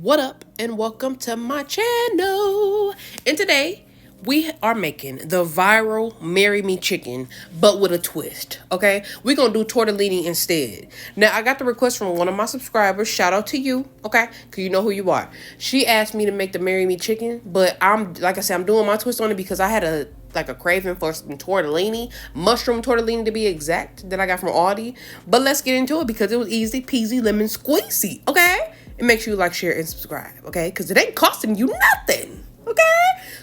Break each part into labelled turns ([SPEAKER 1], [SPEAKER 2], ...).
[SPEAKER 1] What up and welcome to my channel. And today we are making the viral Marry Me chicken, but with a twist, okay? We're going to do tortellini instead. Now, I got the request from one of my subscribers. Shout out to you, okay? Because you know who you are. She asked me to make the Marry Me chicken, but like I said, I'm doing my twist on it because I had a craving for some tortellini, mushroom tortellini to be exact, that I got from Aldi. But let's get into it because it was easy peasy lemon squeezy, okay? And make sure you like, share, and subscribe, okay? Because it ain't costing you nothing, okay?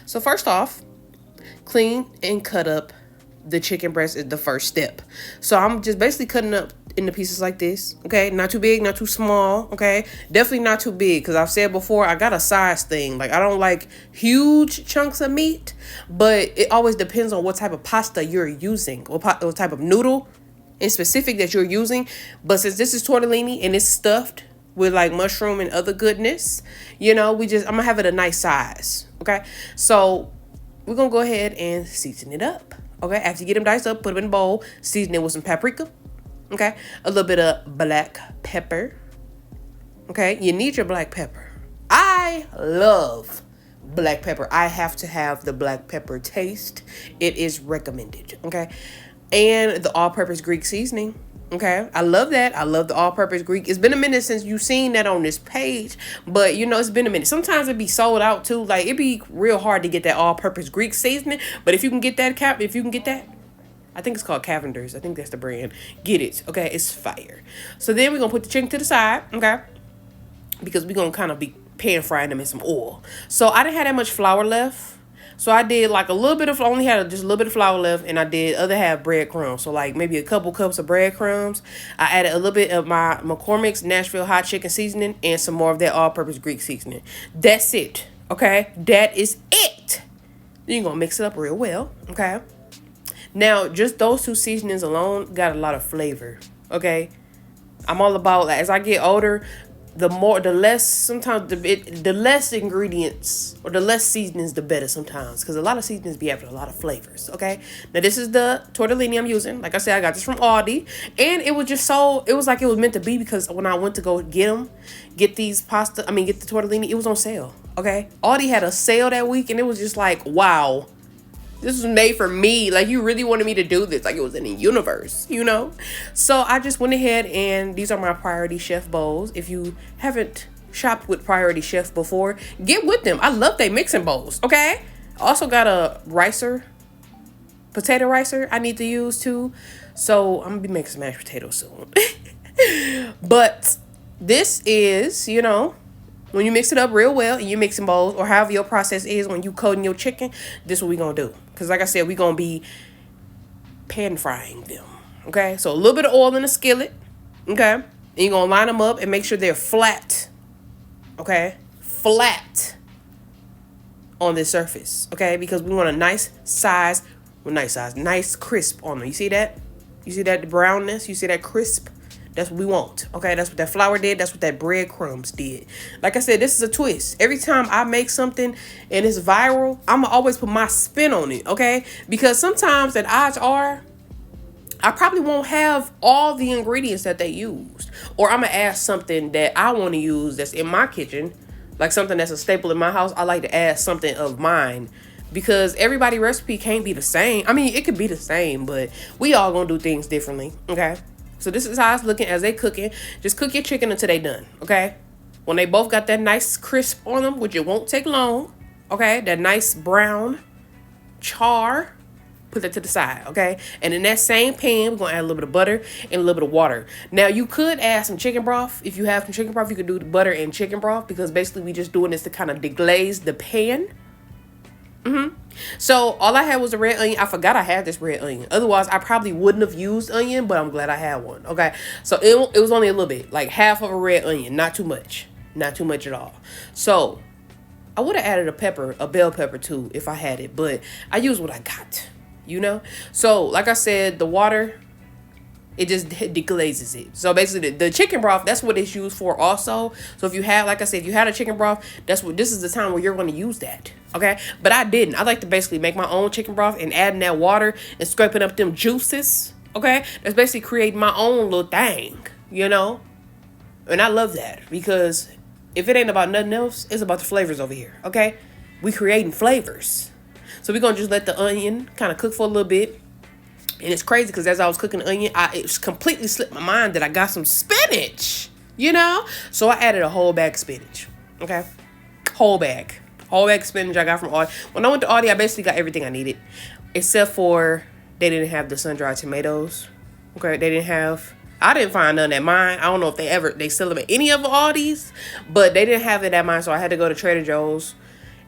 [SPEAKER 1] So first off, clean and cut up the chicken breast is the first step. So I'm just basically cutting up into pieces like this, okay? Not too big, not too small, okay? Definitely not too big because I've said before, I got a size thing. Like, I don't like huge chunks of meat, but it always depends on what type of pasta you're using, what type of noodle in specific that you're using. But since this is tortellini and it's stuffed with like mushroom and other goodness, you know, I'm gonna have it a nice size, okay? So we're gonna go ahead and season it up, okay? After you get them diced up, put them in a bowl, season it with some paprika, okay? A little bit of black pepper, okay? You need your black pepper. I love black pepper. I have to have the black pepper taste. It is recommended, okay? And the all-purpose Greek seasoning. Okay, I love that. I love the all-purpose Greek. It's been a minute since you've seen that on this page, but you know, it's been a minute. Sometimes it be sold out too. Like, it be real hard to get that all-purpose Greek seasoning. But if you can get that, I think it's called Cavender's. I think that's the brand. Get it. Okay, it's fire. So then we're gonna put the chicken to the side. Okay, because we're gonna kind of be pan frying them in some oil. So I didn't have that much flour left. So I did like a little bit of, only had just a little bit of flour left, and I did other half breadcrumbs. So like maybe a couple cups of breadcrumbs. I added a little bit of my Mccormick's Nashville hot chicken seasoning and some more of that all-purpose Greek seasoning. That's it, okay? That is it. Then you're going to mix it up real well, okay? Now, just those two seasonings alone got a lot of flavor, okay? I'm all about, like, as I get older, the less ingredients or the less seasonings, the better sometimes. Because a lot of seasonings be having a lot of flavors, okay? Now, this is the tortellini I'm using. Like I said, I got this from Aldi. And it was just it was like it was meant to be because when I went to go get the tortellini, it was on sale, okay? Aldi had a sale that week and it was just like, wow. This was made for me. Like, you really wanted me to do this. Like, it was in the universe, you know? So I just went ahead and these are my Priority Chef bowls. If you haven't shopped with Priority Chef before, get with them. I love they mixing bowls, okay? Also got a potato ricer I need to use too. So I'm going to be making some mashed potatoes soon. But this is, you know, when you mix it up real well and you mixing bowls or however your process is when you coating your chicken, this is what we're going to do. Because like I said, we're going to be pan frying them, okay? So a little bit of oil in the skillet, okay? And you're going to line them up and make sure they're flat, okay? Flat on the surface, okay? Because we want a nice crisp on them. You see that? You see that brownness? You see that crisp? That's what we want, okay? That's what that flour did. That's what that breadcrumbs did. Like I said, this is a twist. Every time I make something and it's viral, I'm going to always put my spin on it, okay? Because sometimes the odds are I probably won't have all the ingredients that they used. Or I'm going to add something that I want to use that's in my kitchen, like something that's a staple in my house. I like to add something of mine because everybody's recipe can't be the same. I mean, it could be the same, but we all going to do things differently, okay? So this is how it's looking as they cooking. Just cook your chicken until they done, okay? When they both got that nice crisp on them, which it won't take long, okay? That nice brown char, put that to the side, okay? And in that same pan, we're going to add a little bit of butter and a little bit of water. Now, you could add some chicken broth. If you have some chicken broth, you could do the butter and chicken broth because basically we just doing this to kind of deglaze the pan. So all I had was a red onion. I forgot I had this red onion. Otherwise, I probably wouldn't have used onion, but I'm glad I had one. Okay, so it was only a little bit, like half of a red onion, not too much at all. So I would have added a bell pepper too if I had it, but I used what I got, you know. So like I said, the water, it just deglazes it. So basically the chicken broth, that's what it's used for also. So if you have, like I said, if you had a chicken broth, this is the time where you're going to use that. Okay. But I didn't. I like to basically make my own chicken broth and adding that water and scraping up them juices. Okay. That's basically creating my own little thing, you know. And I love that because if it ain't about nothing else, it's about the flavors over here, okay? We creating flavors. So we're going to just let the onion kind of cook for a little bit. And it's crazy because as I was cooking the onion, it completely slipped my mind that I got some spinach, you know? So I added a whole bag of spinach, okay? Whole bag. Whole bag of spinach I got from Aldi. When I went to Aldi, I basically got everything I needed. Except for they didn't have the sun-dried tomatoes. Okay, they didn't have... I didn't find none at mine. I don't know if they sell them at any of Aldi's. But they didn't have it at mine, so I had to go to Trader Joe's.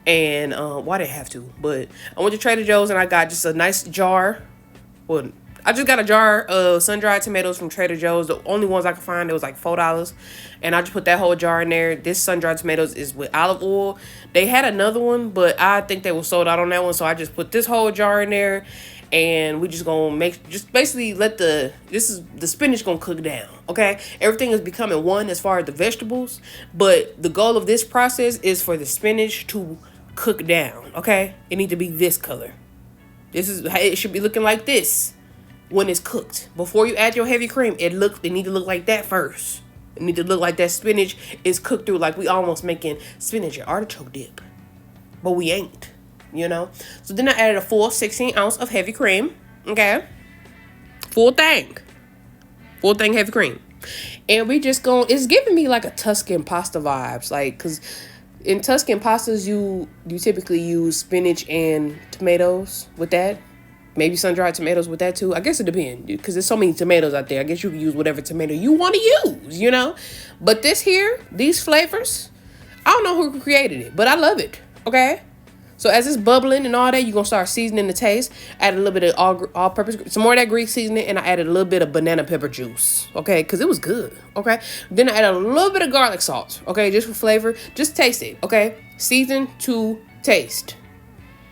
[SPEAKER 1] And, well, I didn't have to. But I went to Trader Joe's and I got just a nice jar. Well, I just got a jar of sun-dried tomatoes from Trader Joe's. The only ones I could find, it was like $4. And I just put that whole jar in there. This sun-dried tomatoes is with olive oil. They had another one, but I think they were sold out on that one. So I just put this whole jar in there. And we just gonna just basically let the spinach gonna cook down, okay? Everything is becoming one as far as the vegetables. But the goal of this process is for the spinach to cook down, okay? It needs to be this color. It should be looking like this when it's cooked. Before you add your heavy cream, it need to look like that first. It need to look like that spinach is cooked through, like we almost making spinach and artichoke dip. But we ain't, you know? So then I added a full 16 ounce of heavy cream, okay? Full thing heavy cream. And we just it's giving me like a Tuscan pasta vibes, like, because in Tuscan pastas, you typically use spinach and tomatoes with that. Maybe sun-dried tomatoes with that too. I guess it depends, because there's so many tomatoes out there. I guess you can use whatever tomato you want to use, you know? But these flavors, I don't know who created it, but I love it, okay? So as it's bubbling and all that, you're going to start seasoning the taste. Add a little bit of all-purpose, some more of that Greek seasoning, and I added a little bit of banana pepper juice, okay? Because it was good, okay? Then I added a little bit of garlic salt, okay? Just for flavor. Just taste it, okay? Season to taste.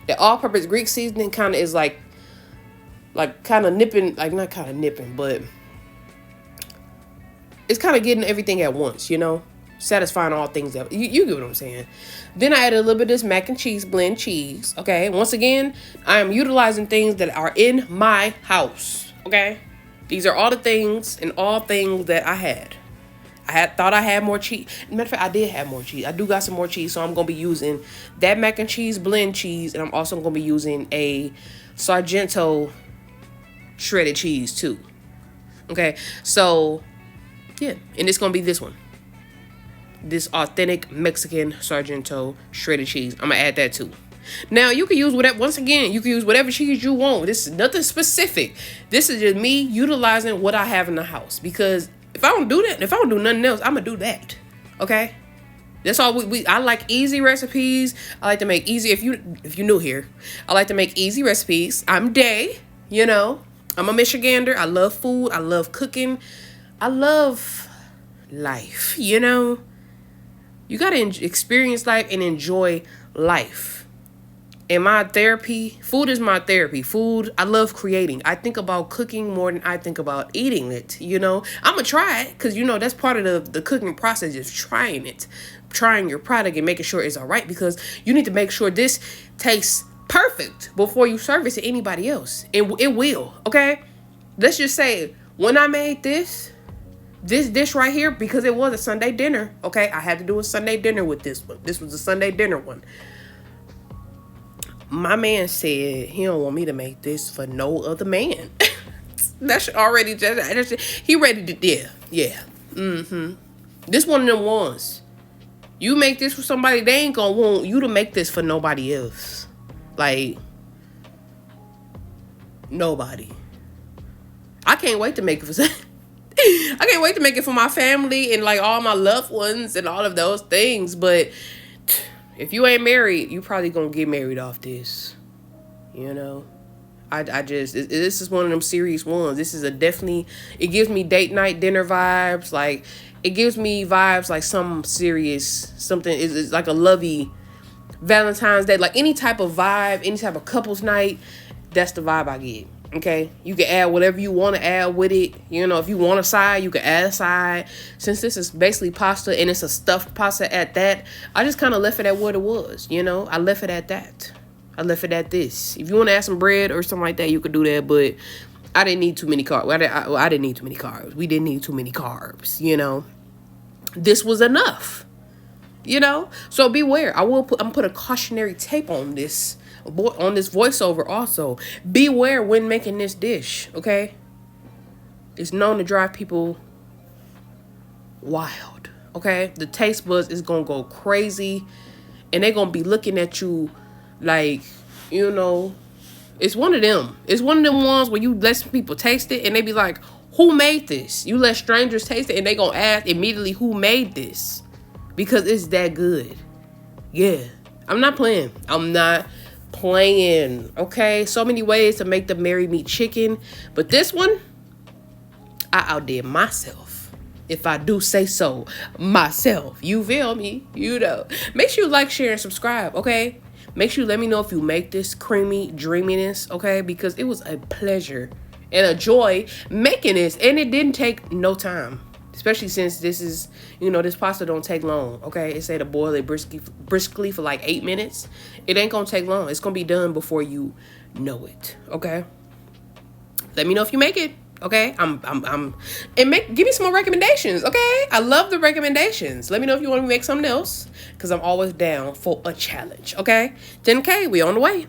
[SPEAKER 1] The all-purpose Greek seasoning kind of is like kind of nipping, like not kind of nipping, but it's kind of getting everything at once, you know? Satisfying all things. You get what I'm saying. Then I added a little bit of this mac and cheese blend cheese. Okay. Once again, I am utilizing things that are in my house. Okay. These are all the things and all things that I had. Thought I had more cheese. Matter of fact, I did have more cheese. I do got some more cheese. So I'm going to be using that mac and cheese blend cheese. And I'm also going to be using a Sargento shredded cheese too. Okay. So yeah. And it's going to be this one. This authentic Mexican Sargento shredded cheese. I'm gonna add that too. Now you can use whatever. Once again, you can use whatever cheese you want. This is nothing specific. This is just me utilizing what I have in the house. Because if I don't do that, if I don't do nothing else, I'm gonna do that. Okay. That's all I like easy recipes. I like to make easy. If you're new here, I like to make easy recipes. I'm Day. You know, I'm a Michigander. I love food. I love cooking. I love life. You know. You got to experience life and enjoy life. And my therapy, food is my therapy. Food, I love creating. I think about cooking more than I think about eating it, you know. I'm going to try it because, you know, that's part of the cooking process is trying it. Trying your product and making sure it's all right because you need to make sure this tastes perfect before you serve it to anybody else. And it will, okay? Let's just say when I made this dish right here, because it was a Sunday dinner, okay? I had to do a Sunday dinner with this one. This was a Sunday dinner one. My man said he don't want me to make this for no other man. That's already just, he ready to, yeah. This one of them ones. You make this for somebody, they ain't gonna want you to make this for nobody else. Like, nobody. I can't wait to make it for I can't wait to make it for my family and like all my loved ones and all of those things. But if you ain't married, you probably gonna get married off this. You know, this is one of them serious ones. This is it gives me date night dinner vibes. Like it gives me vibes like some serious something is like a lovey Valentine's Day, like any type of vibe, any type of couples night. That's the vibe I get. Okay, you can add whatever you want to add with it. You know, if you want a side, you can add a side. Since this is basically pasta and it's a stuffed pasta at that, I just kind of left it at what it was. You know, I left it at that. I left it at this. If you want to add some bread or something like that, you could do that. But I didn't need too many carbs. I didn't need too many carbs. We didn't need too many carbs. You know, this was enough. you know. So beware. I'm put a cautionary tape on this voiceover also. Beware when making this dish, okay? It's known to drive people wild, okay? The taste buds is gonna go crazy, and they're gonna be looking at you like, you know, it's one of them. It's one of them ones where you let some people taste it and they be like, who made this? You let strangers taste it and they gonna ask immediately who made this, because it's that good. Yeah, I'm not playing. Okay, so many ways to make the Marry Me chicken, but this one, I outdid myself, if I do say so myself. You feel me? You know. Make sure you like, share, and subscribe, okay? Make sure you let me know if you make this creamy dreaminess, okay? Because it was a pleasure and a joy making this, and it didn't take no time. Especially since this is, you know, this pasta don't take long, okay? It said to boil it briskly for like 8 minutes. It ain't gonna take long. It's gonna be done before you know it, okay? Let me know if you make it, okay? Give me some more recommendations, okay? I love the recommendations. Let me know if you want me to make something else, because I'm always down for a challenge, okay? 10K, we on the way.